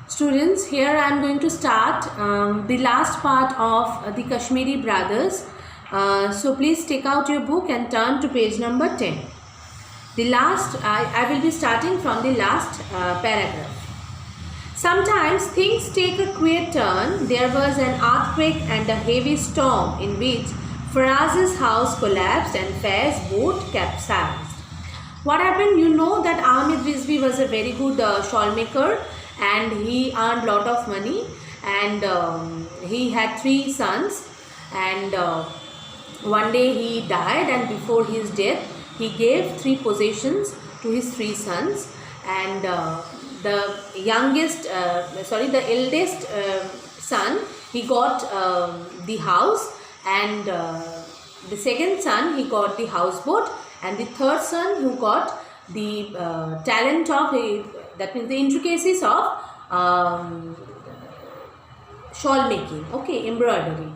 Students, here I am going to start the last part of the Kashmiri Brothers. So please take out your book and turn to page number 10. I will be starting from the last paragraph. Sometimes things take a queer turn. There was an earthquake and a heavy storm in which Faraz's house collapsed and Faiz's boat capsized. What happened? You know that Ahmed Rizvi was a very good shawl maker and he earned lot of money, and he had 3 sons, and one day he died, and before his death he gave 3 possessions to his 3 sons, and the eldest son, he got the house, and the second son, he got the houseboat, and the third son who got the talent of that means the intricacies of shawl making, okay, embroidery.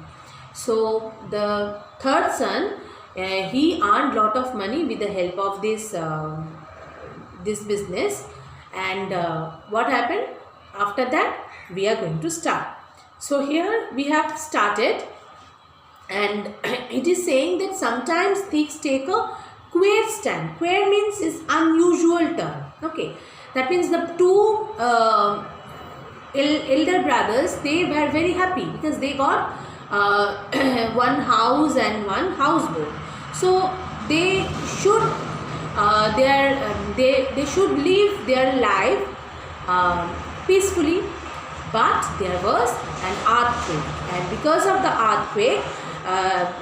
So the third son, he earned lot of money with the help of this business, and what happened after that we are going to start. So here we have started, and it is saying that sometimes things take a queer stand. Queer means is unusual turn. Okay, that means the 2 elder brothers, they were very happy because they got one house and one houseboat. So they should they should live their life peacefully. But there was an earthquake, and because of the earthquake,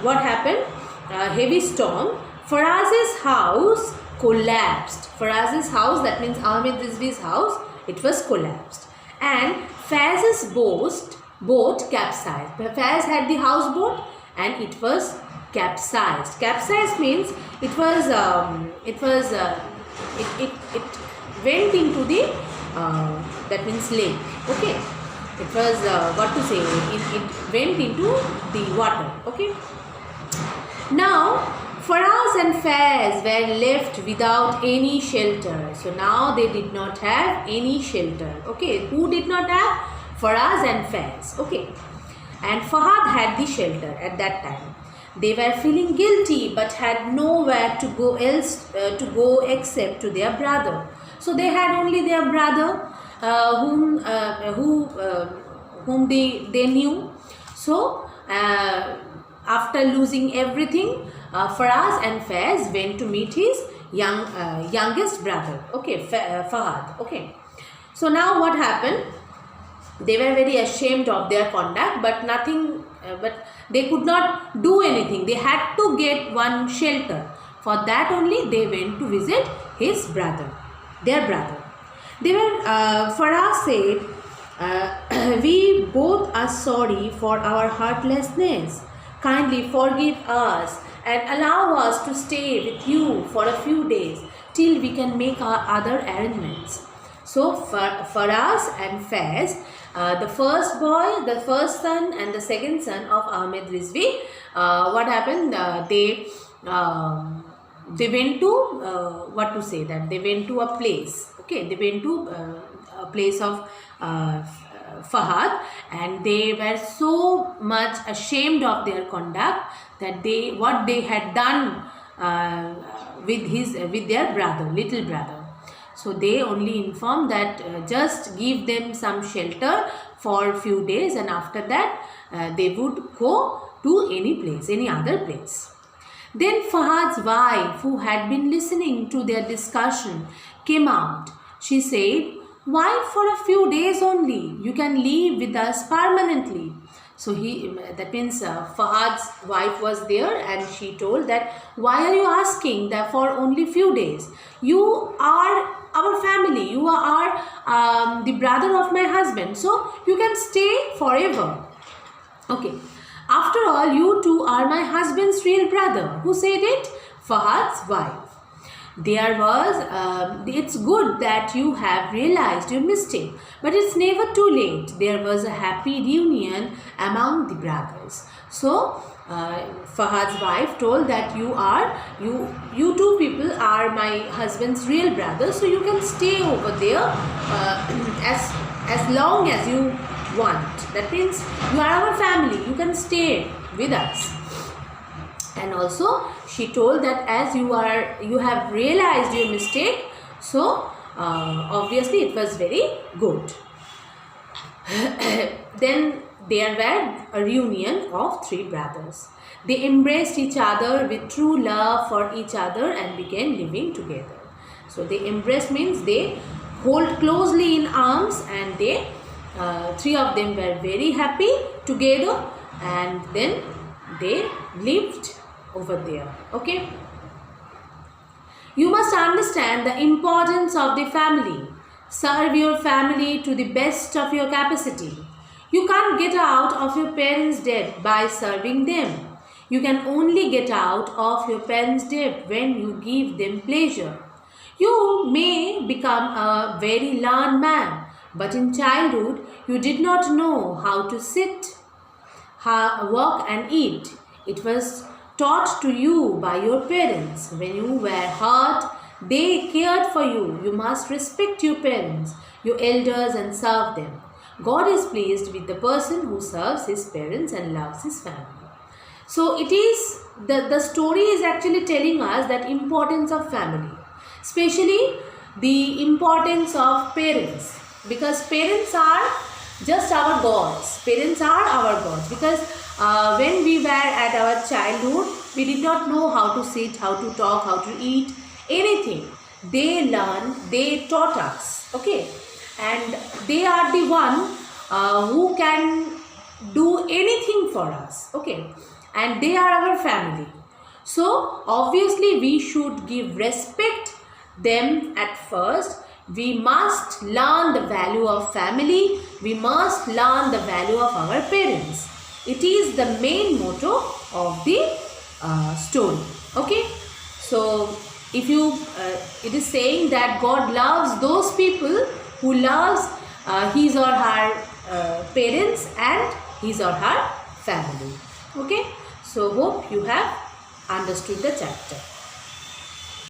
what happened? Heavy storm. Faraz's house collapsed. Faraz's house, that means Ahmed Rizvi's house, it was collapsed. And Faiz's boat capsized. Faiz had the houseboat and it was capsized. Capsized means it went into the that means lake. Okay, it was what to say? It went into the water. Okay. Now Faraz and Faiz were left without any shelter. So now they did not have any shelter. Okay, who did not have? Faraz and Faiz. Okay, and Fahad had the shelter at that time. They were feeling guilty but had nowhere to go except to their brother. So they had only their brother whom they knew. So after losing everything, Faraz and Faiz went to meet his youngest brother, okay, Fahad. Okay, so now what happened? They were very ashamed of their conduct, but they could not do anything. They had to get one shelter. For that only they went to visit his brother, their brother. They were Faraz said, "We both are sorry for our heartlessness. Kindly forgive us and allow us to stay with you for a few days till we can make our other arrangements." So Faraz and Faiz, the first boy, the first son and the second son of Ahmed Rizvi, what happened? They went to what to say that they went to a place. Okay, they went to a place of Fahad, and they were so much ashamed of their conduct that what they had done with their brother, little brother. So they only informed that just give them some shelter for a few days, and after that they would go to any other place. Then Fahad's wife, who had been listening to their discussion, came out. She said, "Why for a few days only? You can live with us permanently." So that means Fahad's wife was there, and she told that, "Why are you asking that for only few days? You are our family. You are the brother of my husband. So you can stay forever." Okay. "After all, you two are my husband's real brother." Who said it? Fahad's wife. It's good that you have realized your mistake, but it's never too late. There was a happy reunion among the brothers. So Fahad's wife told that you two people are my husband's real brothers, so you can stay over there as long as you want. That means you are our family, you can stay with us. And also she told that as you have realized your mistake, so obviously it was very good. Then there were a reunion of three brothers. They embraced each other with true love for each other and began living together. So they embrace means they hold closely in arms, and they three of them were very happy together, and then they lived over there. Okay. You must understand the importance of the family. Serve your family to the best of your capacity. You can't get out of your parents' debt by serving them. You can only get out of your parents' debt when you give them pleasure. You may become a very learned man, but in childhood you did not know how to sit, walk and eat. It was taught to you by your parents. When you were hurt, they cared for you. You must respect your parents, your elders, and serve them. God is pleased with the person who serves his parents and loves his family. So it is, the story is actually telling us that importance of family, especially the importance of parents, because parents are just our gods. Parents are our gods, because when we were at our childhood, we did not know how to sit, how to talk, how to eat, anything. They learned, they taught us, okay, and they are the one who can do anything for us, okay, and they are our family. So obviously we should give respect them at first. We must learn the value of family. We must learn the value of our parents. It is the main motto of the story. Okay. So if you, it is saying that God loves those people who loves his or her parents and his or her family. Okay. So hope you have understood the chapter.